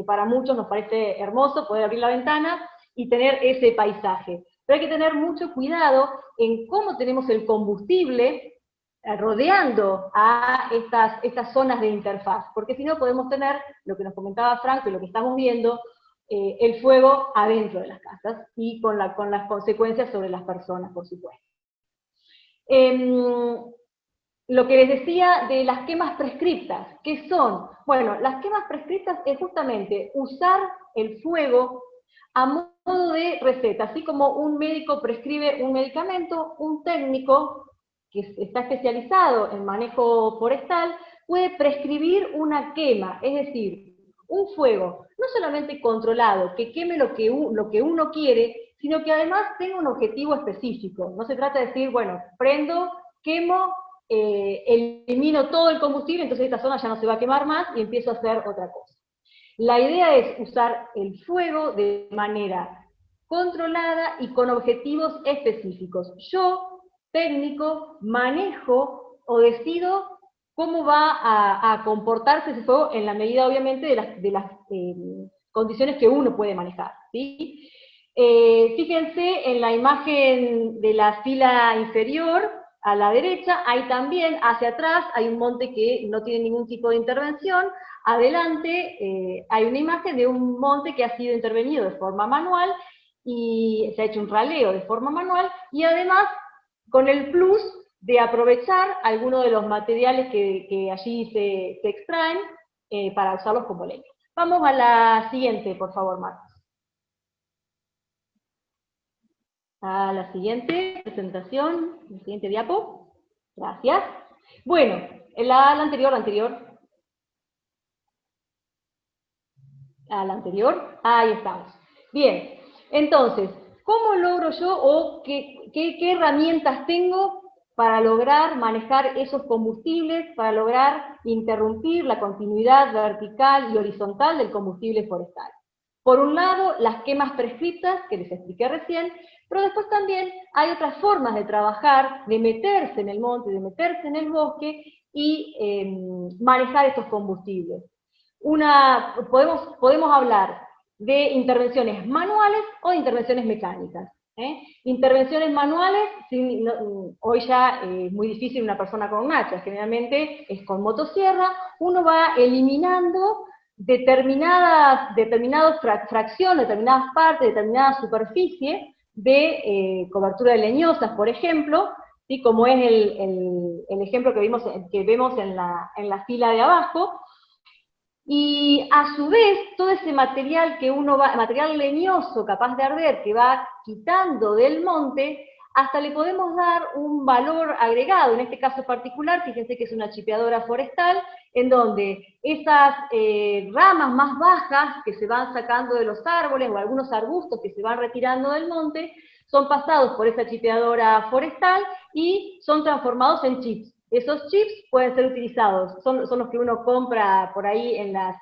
para muchos nos parece hermoso poder abrir la ventana y tener ese paisaje. Pero hay que tener mucho cuidado en cómo tenemos el combustible rodeando a estas zonas de interfaz, porque si no podemos tener lo que nos comentaba Franco y lo que estamos viendo, el fuego adentro de las casas y con las consecuencias sobre las personas, por supuesto. Lo que les decía de las quemas prescriptas, ¿qué son? Bueno, las quemas prescriptas es justamente usar el fuego a modo de receta, así como un médico prescribe un medicamento, un técnico que está especializado en manejo forestal puede prescribir una quema, es decir, un fuego no solamente controlado, que queme lo que uno quiere, sino que además tenga un objetivo específico. No se trata de decir, bueno, prendo, quemo, elimino todo el combustible, entonces esta zona ya no se va a quemar más y empiezo a hacer otra cosa. La idea es usar el fuego de manera controlada y con objetivos específicos. Yo, técnico, manejo o decido cómo va a comportarse ese fuego en la medida, obviamente, de las condiciones que uno puede manejar, ¿sí? Fíjense en la imagen de la fila inferior, a la derecha, hay también, hacia atrás, hay un monte que no tiene ningún tipo de intervención, adelante hay una imagen de un monte que ha sido intervenido de forma manual, y se ha hecho un raleo de forma manual, y además con el plus de aprovechar algunos de los materiales que allí se extraen para usarlos como leña. Vamos a la siguiente, por favor, Marcos. A la siguiente presentación, la siguiente diapo. Gracias. Bueno, la anterior. A la anterior, ahí estamos. Bien, entonces, ¿cómo logro yo o qué herramientas tengo para lograr manejar esos combustibles, para lograr interrumpir la continuidad vertical y horizontal del combustible forestal? Por un lado, las quemas prescriptas, que les expliqué recién, pero después también hay otras formas de trabajar, de meterse en el monte, de meterse en el bosque y manejar estos combustibles. Podemos hablar de intervenciones manuales o de intervenciones mecánicas. Intervenciones manuales, hoy ya es muy difícil una persona con un hacha, generalmente es con motosierra, uno va eliminando determinadas fracciones, determinadas partes, determinada superficie de cobertura de leñosas, por ejemplo, ¿sí? Como es el ejemplo que vemos en la fila de abajo, y a su vez, todo ese material material leñoso capaz de arder, que va quitando del monte, hasta le podemos dar un valor agregado. En este caso particular, fíjense que es una chipeadora forestal, en donde esas ramas más bajas que se van sacando de los árboles, o algunos arbustos que se van retirando del monte, son pasados por esa chipeadora forestal y son transformados en chips. Esos chips pueden ser utilizados, son los que uno compra por ahí en las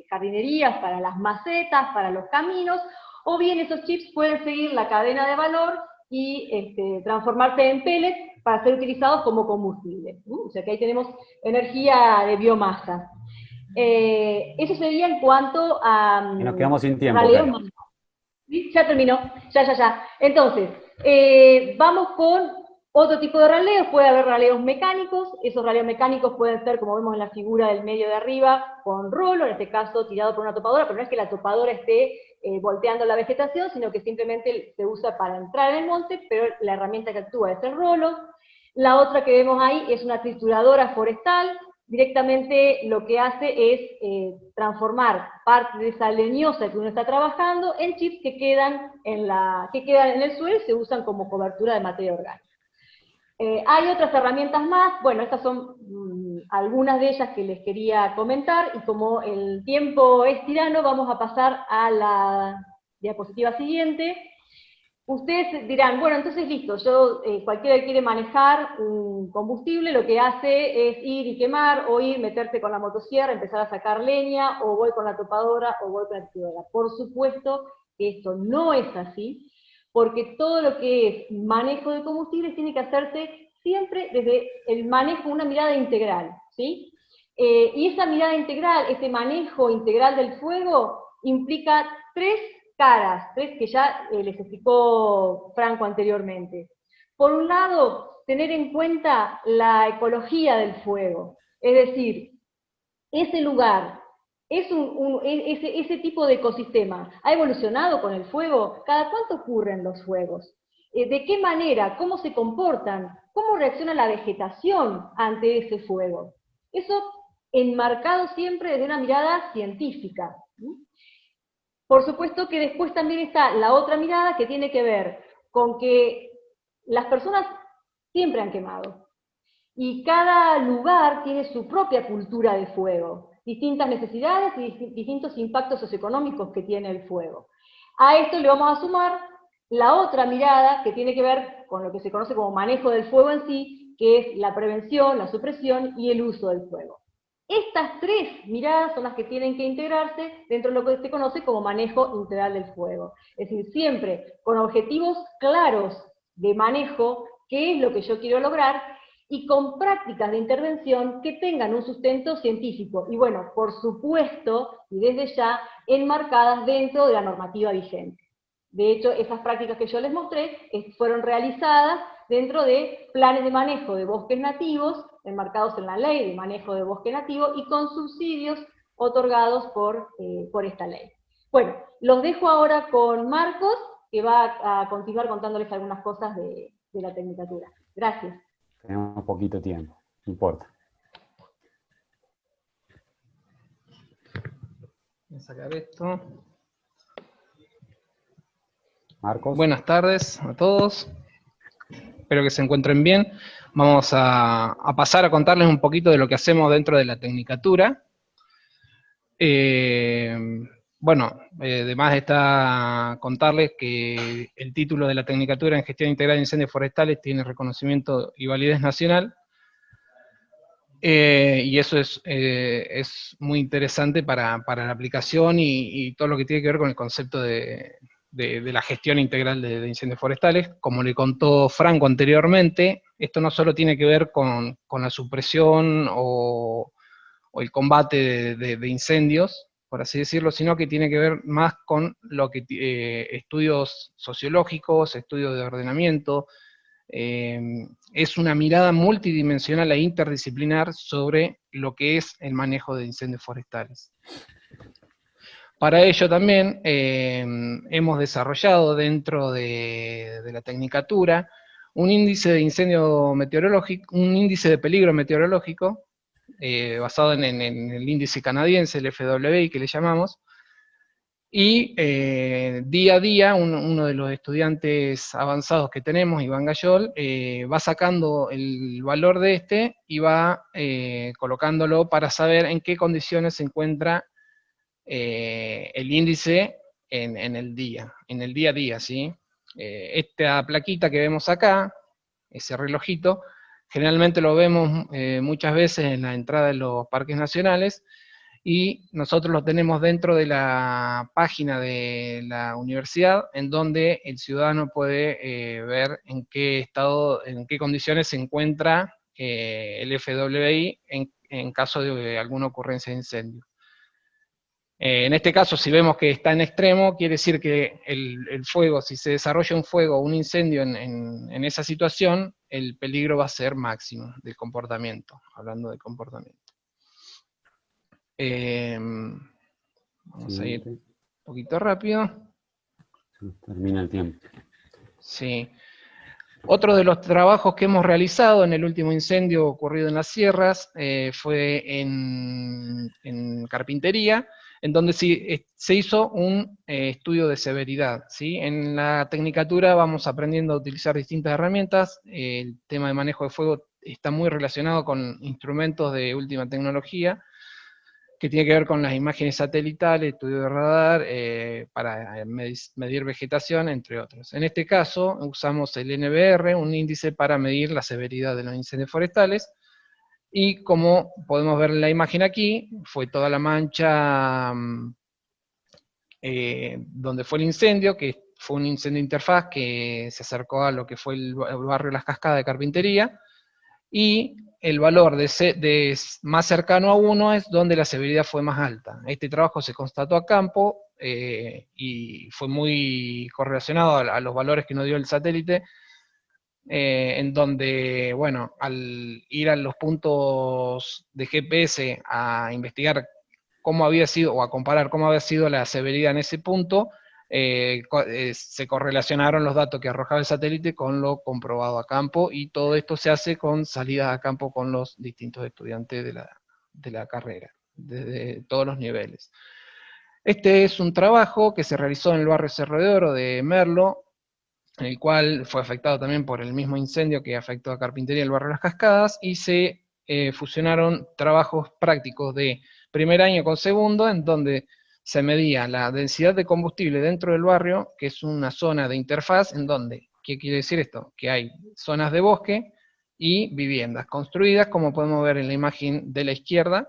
jardinerías, para las macetas, para los caminos, o bien esos chips pueden seguir la cadena de valor y transformarse en pellets para ser utilizados como combustible. O sea que ahí tenemos energía de biomasa. Eso sería en cuanto a... Y nos quedamos sin tiempo, raleos. ¿Sí? Ya terminó, ya. Entonces, vamos con otro tipo de raleos. Puede haber raleos mecánicos. Esos raleos mecánicos pueden ser, como vemos en la figura del medio de arriba, con rolo, en este caso tirado por una topadora, pero no es que la topadora esté volteando la vegetación, sino que simplemente se usa para entrar en el monte, pero la herramienta que actúa es el rolo. La otra que vemos ahí es una trituradora forestal. Directamente lo que hace es transformar parte de esa leñosa que uno está trabajando en chips que quedan en el suelo y se usan como cobertura de materia orgánica. Hay otras herramientas más, bueno, estas son algunas de ellas que les quería comentar, y como el tiempo es tirano, vamos a pasar a la diapositiva siguiente. Ustedes dirán, bueno, entonces listo, cualquiera que quiere manejar un combustible, lo que hace es ir y quemar, o meterse con la motosierra, empezar a sacar leña, o voy con la topadora, o voy con la trituradora. Por supuesto que esto no es así, porque todo lo que es manejo de combustibles tiene que hacerse siempre desde el manejo, una mirada integral, ¿sí? Y esa mirada integral, ese manejo integral del fuego, implica tres caras, que ya les explicó Franco anteriormente. Por un lado, tener en cuenta la ecología del fuego, es decir, ese lugar, ese tipo de ecosistema, ¿ha evolucionado con el fuego? ¿Cada cuánto ocurren los fuegos? ¿De qué manera? ¿Cómo se comportan? ¿Cómo reacciona la vegetación ante ese fuego? Eso enmarcado siempre desde una mirada científica. Por supuesto que después también está la otra mirada que tiene que ver con que las personas siempre han quemado. Y cada lugar tiene su propia cultura de fuego, distintas necesidades y distintos impactos socioeconómicos que tiene el fuego. A esto le vamos a sumar la otra mirada que tiene que ver con lo que se conoce como manejo del fuego en sí, que es la prevención, la supresión y el uso del fuego. Estas tres miradas son las que tienen que integrarse dentro de lo que se conoce como manejo integral del fuego. Es decir, siempre con objetivos claros de manejo, qué es lo que yo quiero lograr, y con prácticas de intervención que tengan un sustento científico. Y bueno, por supuesto, y desde ya, enmarcadas dentro de la normativa vigente. De hecho, esas prácticas que yo les mostré fueron realizadas dentro de planes de manejo de bosques nativos, enmarcados en la ley de manejo de bosque nativo, y con subsidios otorgados por esta ley. Bueno, los dejo ahora con Marcos, que va a continuar contándoles algunas cosas de la Tecnicatura. Gracias. Tenemos poquito tiempo, no importa. Voy a sacar esto. Marcos. Buenas tardes a todos. Espero que se encuentren bien. Vamos a pasar a contarles un poquito de lo que hacemos dentro de la Tecnicatura. Bueno, además está contarles que el título de la Tecnicatura en Gestión Integral de Incendios Forestales tiene reconocimiento y validez nacional, y eso es muy interesante para la aplicación y todo lo que tiene que ver con el concepto de la gestión integral de incendios forestales. Como le contó Franco anteriormente, esto no solo tiene que ver con la supresión o el combate de incendios, por así decirlo, sino que tiene que ver más con lo que estudios sociológicos, estudios de ordenamiento. Es una mirada multidimensional e interdisciplinar sobre lo que es el manejo de incendios forestales. Para ello también hemos desarrollado dentro de la Tecnicatura un índice de incendio meteorológico, un índice de peligro meteorológico, basado en el índice canadiense, el FWI que le llamamos, y día a día uno de los estudiantes avanzados que tenemos, Iván Gayol, va sacando el valor de este y va colocándolo para saber en qué condiciones se encuentra el índice en el día a día, ¿sí? Esta plaquita que vemos acá, ese relojito, generalmente lo vemos muchas veces en la entrada de los parques nacionales, y nosotros lo tenemos dentro de la página de la universidad, en donde el ciudadano puede ver en qué estado, en qué condiciones se encuentra el FWI en caso de alguna ocurrencia de incendio. En este caso, si vemos que está en extremo, quiere decir que el fuego, si se desarrolla un fuego o un incendio en esa situación, el peligro va a ser máximo del comportamiento, hablando de comportamiento. Vamos a ir un poquito rápido. Termina el tiempo. Sí. Otro de los trabajos que hemos realizado en el último incendio ocurrido en las sierras fue en carpintería, en donde se hizo un estudio de severidad, ¿sí? En la Tecnicatura vamos aprendiendo a utilizar distintas herramientas. El tema de manejo de fuego está muy relacionado con instrumentos de última tecnología, que tiene que ver con las imágenes satelitales, estudio de radar, para medir vegetación, entre otros. En este caso, usamos el NBR, un índice para medir la severidad de los incendios forestales, y como podemos ver en la imagen aquí, fue toda la mancha donde fue el incendio, que fue un incendio interfaz que se acercó a lo que fue el barrio Las Cascadas de Carpintería, y el valor de más cercano a 1 es donde la severidad fue más alta. Este trabajo se constató a campo y fue muy correlacionado a los valores que nos dio el satélite, en donde, bueno, al ir a los puntos de GPS a investigar cómo había sido, o a comparar cómo había sido la severidad en ese punto, se correlacionaron los datos que arrojaba el satélite con lo comprobado a campo, y todo esto se hace con salidas a campo con los distintos estudiantes de la carrera, desde todos los niveles. Este es un trabajo que se realizó en el barrio Cerro de Oro de Merlo, en el cual fue afectado también por el mismo incendio que afectó a Carpintería del barrio Las Cascadas, y se fusionaron trabajos prácticos de primer año con segundo, en donde se medía la densidad de combustible dentro del barrio, que es una zona de interfaz, en donde, ¿qué quiere decir esto? Que hay zonas de bosque y viviendas construidas, como podemos ver en la imagen de la izquierda,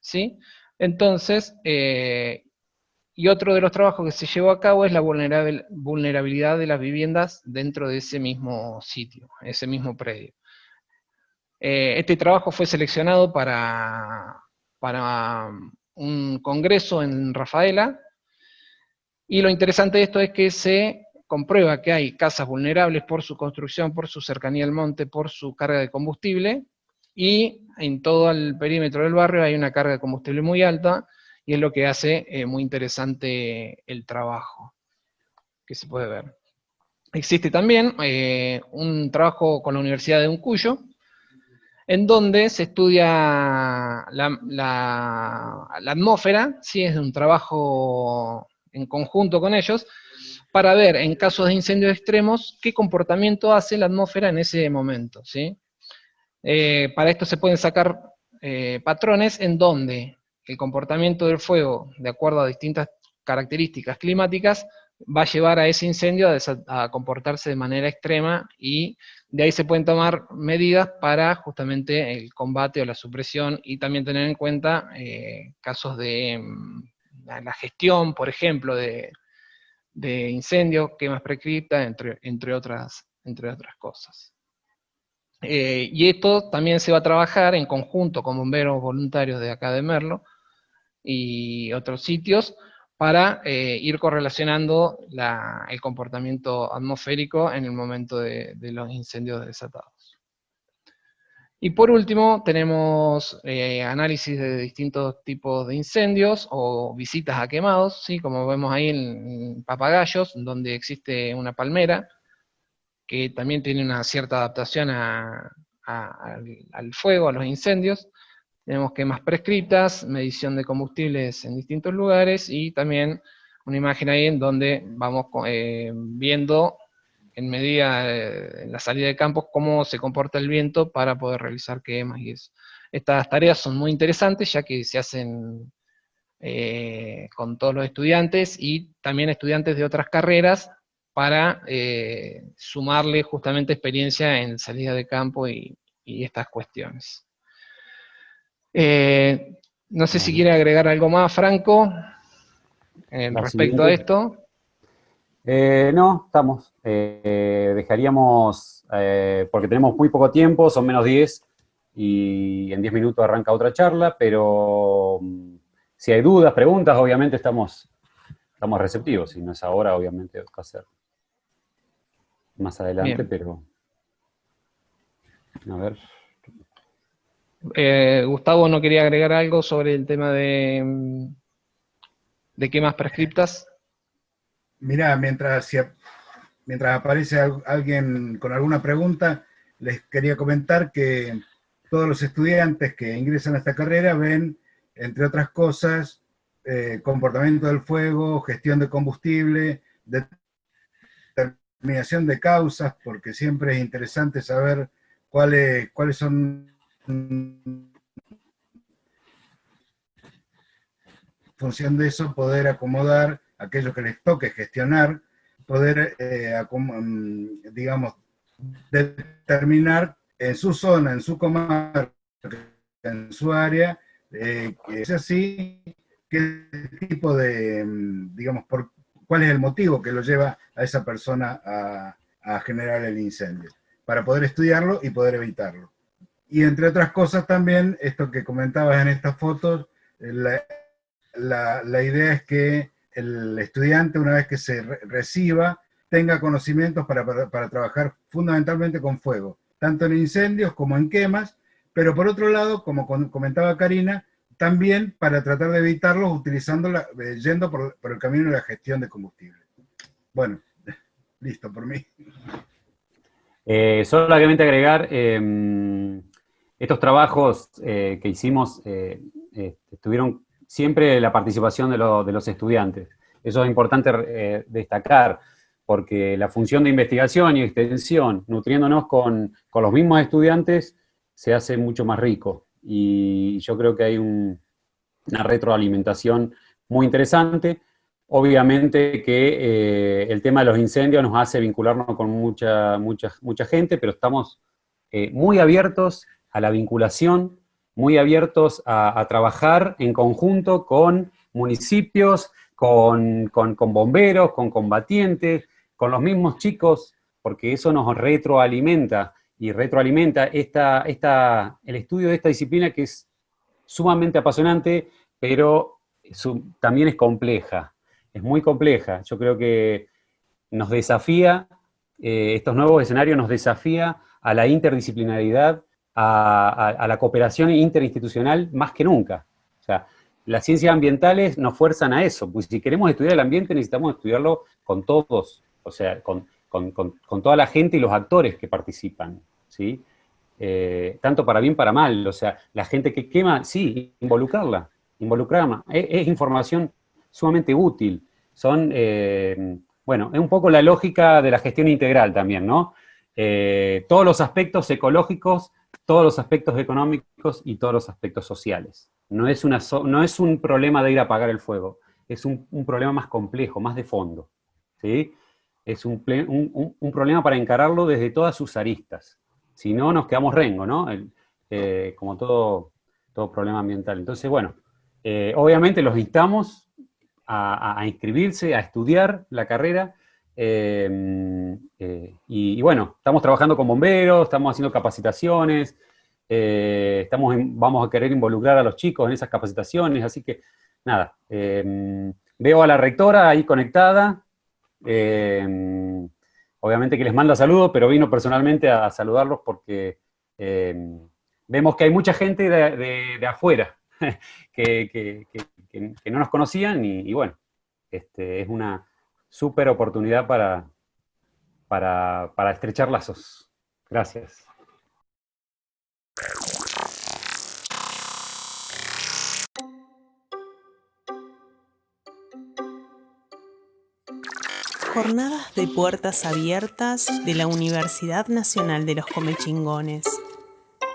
¿sí? Entonces, y otro de los trabajos que se llevó a cabo es la vulnerabilidad de las viviendas dentro de ese mismo sitio, ese mismo predio. Este trabajo fue seleccionado para un congreso en Rafaela, Y lo interesante de esto es que se comprueba que hay casas vulnerables por su construcción, por su cercanía al monte, por su carga de combustible, y en todo el perímetro del barrio hay una carga de combustible muy alta, y es lo que hace muy interesante el trabajo que se puede ver. Existe también un trabajo con la Universidad de Uncuyo, en donde se estudia la atmósfera, ¿sí? Es un trabajo en conjunto con ellos, para ver en casos de incendios extremos qué comportamiento hace la atmósfera en ese momento, ¿sí? Para esto se pueden sacar patrones en donde el comportamiento del fuego, de acuerdo a distintas características climáticas, va a llevar a ese incendio a comportarse de manera extrema, y de ahí se pueden tomar medidas para justamente el combate o la supresión, y también tener en cuenta casos de la gestión, por ejemplo, de incendios, quemas prescriptas, entre otras cosas. Y esto también se va a trabajar en conjunto con bomberos voluntarios de acá de Merlo y otros sitios, para ir correlacionando el comportamiento atmosférico en el momento de los incendios desatados. Y por último, tenemos análisis de distintos tipos de incendios o visitas a quemados, ¿sí? Como vemos ahí en Papagayos, donde existe una palmera, que también tiene una cierta adaptación al fuego, a los incendios. Tenemos quemas prescritas, medición de combustibles en distintos lugares, y también una imagen ahí en donde vamos viendo en medida en la salida de campos cómo se comporta el viento para poder realizar quemas y eso. Estas tareas son muy interesantes, ya que se hacen con todos los estudiantes y también estudiantes de otras carreras, para sumarle justamente experiencia en salida de campo y estas cuestiones. No sé si quiere agregar algo más, Franco, respecto a esto. No, estamos. Dejaríamos, porque tenemos muy poco tiempo, son menos 10, y en 10 minutos arranca otra charla, pero si hay dudas, preguntas, obviamente estamos receptivos. Si no es ahora, obviamente va a ser más adelante. Bien. Pero a ver. Gustavo, ¿no quería agregar algo sobre el tema de quemas prescriptas? Mirá, mientras aparece alguien con alguna pregunta, les quería comentar que todos los estudiantes que ingresan a esta carrera ven, entre otras cosas, comportamiento del fuego, gestión de combustible, determinación de causas, porque siempre es interesante saber cuáles son, en función de eso, poder acomodar aquello que les toque gestionar, poder, digamos, determinar en su zona, en su comarca, en su área, que es así, qué tipo de, digamos, cuál es el motivo que lo lleva a esa persona a generar el incendio, para poder estudiarlo y poder evitarlo. Y entre otras cosas también, esto que comentabas en estas fotos, la idea es que el estudiante, una vez que se reciba, tenga conocimientos para trabajar fundamentalmente con fuego, tanto en incendios como en quemas, pero por otro lado, como comentaba Karina, también para tratar de evitarlos yendo por el camino de la gestión de combustible. Bueno, listo por mí. Solamente agregar, estos trabajos que hicimos tuvieron siempre la participación de los estudiantes. Eso es importante destacar, porque la función de investigación y extensión, nutriéndonos con los mismos estudiantes, se hace mucho más rico. Y yo creo que hay una retroalimentación muy interesante. Obviamente que el tema de los incendios nos hace vincularnos con mucha gente, pero estamos muy abiertos a la vinculación, muy abiertos a trabajar en conjunto con municipios, con bomberos, con combatientes, con los mismos chicos, porque eso nos retroalimenta, y retroalimenta el estudio de esta disciplina, que es sumamente apasionante, pero también es compleja. es muy compleja. Yo creo que nos desafía, estos nuevos escenarios nos desafía a la interdisciplinaridad, a la cooperación interinstitucional más que nunca. O sea, las ciencias ambientales nos fuerzan a eso, pues si queremos estudiar el ambiente necesitamos estudiarlo con todos, o sea, con toda la gente y los actores que participan, ¿sí? Tanto para bien para mal, o sea, la gente que quema, sí, involucrarla, es información sumamente útil, bueno, es un poco la lógica de la gestión integral también, ¿no? Todos los aspectos ecológicos, todos los aspectos económicos y todos los aspectos sociales. No es un problema de ir a apagar el fuego, es un problema más complejo, más de fondo, ¿sí? Es un problema para encararlo desde todas sus aristas. Si no, nos quedamos rengo, ¿no? Como todo problema ambiental. Entonces, bueno, obviamente los instamos a inscribirse, a estudiar la carrera, y bueno, estamos trabajando con bomberos, estamos haciendo capacitaciones, vamos a querer involucrar a los chicos en esas capacitaciones, así que, nada, veo a la rectora ahí conectada, obviamente que les manda saludos, pero vino personalmente a saludarlos porque vemos que hay mucha gente de afuera que no nos conocían y bueno, es una súper oportunidad para estrechar lazos. Gracias. Jornadas de puertas abiertas de la Universidad Nacional de los Comechingones.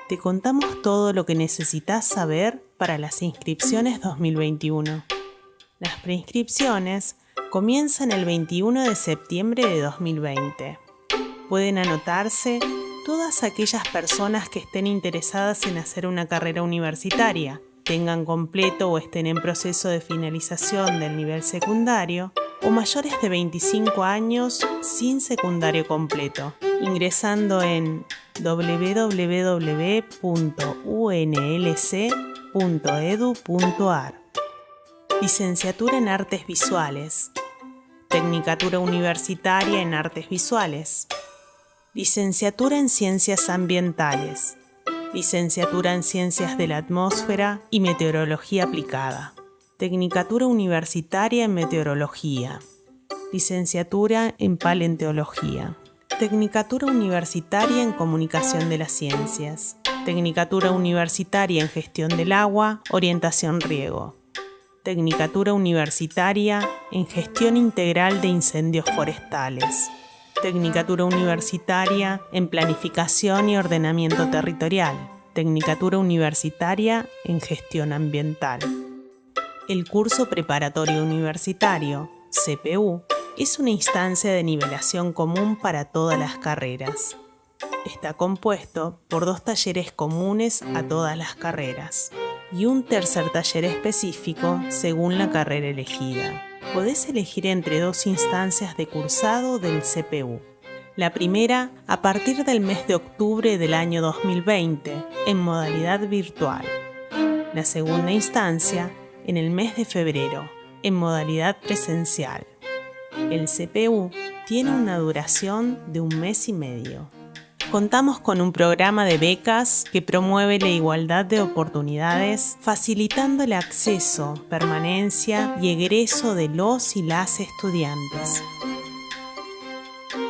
Te contamos todo lo que necesitas saber para las inscripciones 2021. Las preinscripciones comienzan el 21 de septiembre de 2020. Pueden anotarse todas aquellas personas que estén interesadas en hacer una carrera universitaria, tengan completo o estén en proceso de finalización del nivel secundario, o mayores de 25 años sin secundario completo, ingresando en www.unlc.edu.ar. Licenciatura en Artes Visuales, Tecnicatura Universitaria en Artes Visuales, Licenciatura en Ciencias Ambientales, Licenciatura en Ciencias de la Atmósfera y Meteorología Aplicada, Tecnicatura Universitaria en Meteorología, Licenciatura en Paleontología, Tecnicatura Universitaria en Comunicación de las Ciencias, Tecnicatura Universitaria en Gestión del Agua, Orientación Riego, Tecnicatura Universitaria en Gestión Integral de Incendios Forestales, Tecnicatura Universitaria en Planificación y Ordenamiento Territorial, Tecnicatura Universitaria en Gestión Ambiental. El curso preparatorio universitario, CPU, es una instancia de nivelación común para todas las carreras. Está compuesto por 2 talleres comunes a todas las carreras y un tercer taller específico según la carrera elegida. Podés elegir entre 2 instancias de cursado del CPU. La primera a partir del mes de octubre del año 2020 en modalidad virtual. La segunda instancia en el mes de febrero, en modalidad presencial. El CPU tiene una duración de 1 mes y medio. Contamos con un programa de becas que promueve la igualdad de oportunidades, facilitando el acceso, permanencia y egreso de los y las estudiantes.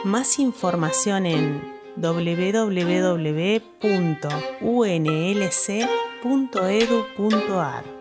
Más información en www.unlc.edu.ar.